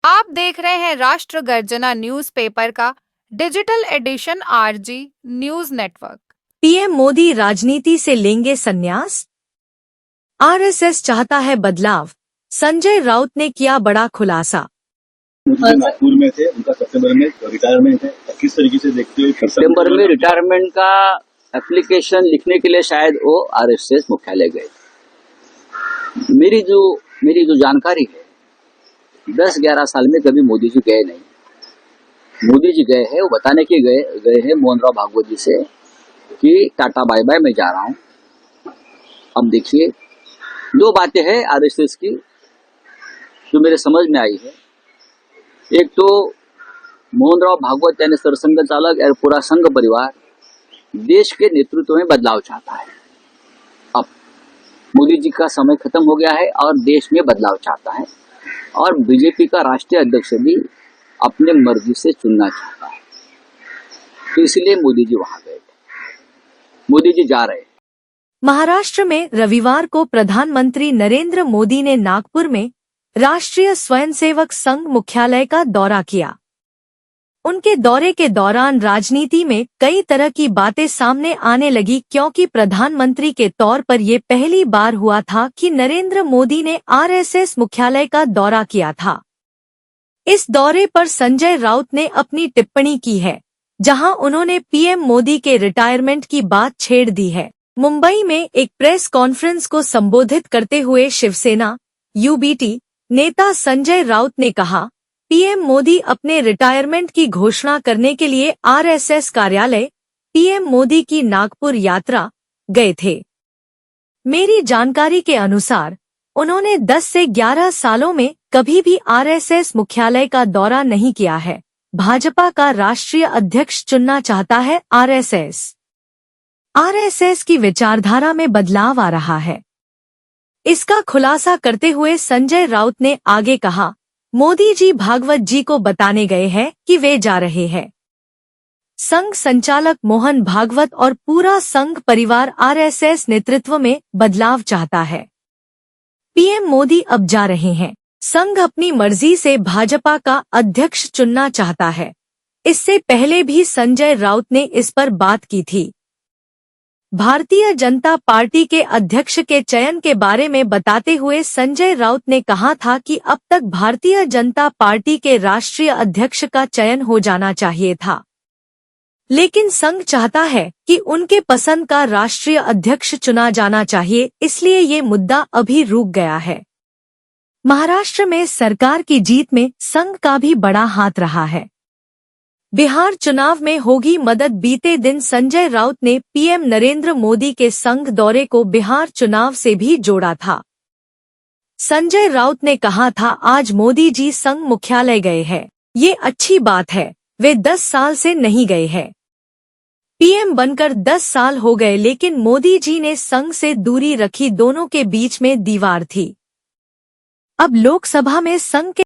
आप देख रहे हैं राष्ट्र गर्जना न्यूज़पेपर का digital edition RG news network. PM Modi राजनीति से लेंगे संन्यास? आरएसएस चाहता है बदलाव, संजय राउत ने किया बड़ा खुलासा। मोदी नागपुर में थे, उनका सितंबर में रिटायरमेंट है। किस तरीके से देखते हो? सितंबर में रिटायरमेंट का एप्लीकेशन लिखने के लिए शायद वो आरएसएस मुख्यालय गए। मेरी जो जानकारी है, 10-11 साल में कभी मोदी जी गए नहीं। मोदी जी गए हैं, वो बताने के गए हैं मोहन राव भागवत जी से कि टाटा बाय बाय, मैं जा रहा हूं। अब देखिए, दो बातें हैं आरएसएस की जो मेरे समझ में आई है। एक तो मोहन राव भागवत यानी सरसंघ चालक और पूरा संघ परिवार देश के नेतृत्व में बदलाव चाहता है। अब मोदी जी का समय खत्म हो गया है और देश में बदलाव चाहता है, और बीजेपी का राष्ट्रीय अध्यक्ष भी अपने मर्जी से चुनना चाहता है, तो इसलिए मोदी जी वहां गए थे। मोदी जी जा रहे हैं। महाराष्ट्र में रविवार को प्रधानमंत्री नरेंद्र मोदी ने नागपुर में राष्ट्रीय स्वयंसेवक संघ मुख्यालय का दौरा किया। उनके दौरे के दौरान राजनीति में कई तरह की बातें सामने आने लगी, क्योंकि प्रधानमंत्री के तौर पर ये पहली बार हुआ था कि नरेंद्र मोदी ने आरएसएस मुख्यालय का दौरा किया था। इस दौरे पर संजय राउत ने अपनी टिप्पणी की है, जहां उन्होंने पीएम मोदी के रिटायरमेंट की बात छेड़ दी है। मुंबई में एक प्रेस कॉन्फ्रेंस को संबोधित करते हुए शिवसेना यूबीटी नेता संजय राउत ने कहा, पीएम मोदी अपने रिटायरमेंट की घोषणा करने के लिए आरएसएस कार्यालय पीएम मोदी की नागपुर यात्रा गए थे। मेरी जानकारी के अनुसार उन्होंने 10 से 11 सालों में कभी भी आरएसएस मुख्यालय का दौरा नहीं किया है। भाजपा का राष्ट्रीय अध्यक्ष चुनना चाहता है आरएसएस। आरएसएस की विचारधारा में बदलाव आ रहा है। इसका खुलासा करते हुए संजय राउत ने आगे कहा, मोदी जी भागवत जी को बताने गए हैं कि वे जा रहे हैं। संघ संचालक मोहन भागवत और पूरा संघ परिवार आरएसएस नेतृत्व में बदलाव चाहता है। पीएम मोदी अब जा रहे हैं। संघ अपनी मर्जी से भाजपा का अध्यक्ष चुनना चाहता है। इससे पहले भी संजय राउत ने इस पर बात की थी। भारतीय जनता पार्टी के अध्यक्ष के चयन के बारे में बताते हुए संजय राउत ने कहा था कि अब तक भारतीय जनता पार्टी के राष्ट्रीय अध्यक्ष का चयन हो जाना चाहिए था, लेकिन संघ चाहता है कि उनके पसंद का राष्ट्रीय अध्यक्ष चुना जाना चाहिए, इसलिए ये मुद्दा अभी रुक गया है। महाराष्ट्र में सरकार की जीत में संघ का भी बड़ा हाथ रहा है। बिहार चुनाव में होगी मदद। बीते दिन संजय राउत ने पीएम नरेंद्र मोदी के संघ दौरे को बिहार चुनाव से भी जोड़ा था। संजय राउत ने कहा था, आज मोदी जी संघ मुख्यालय गए हैं, ये अच्छी बात है। वे 10 साल से नहीं गए हैं। पीएम बनकर 10 साल हो गए, लेकिन मोदी जी ने संघ से दूरी रखी, दोनों के बीच में दीवार थी। अब लोकसभा में संघ के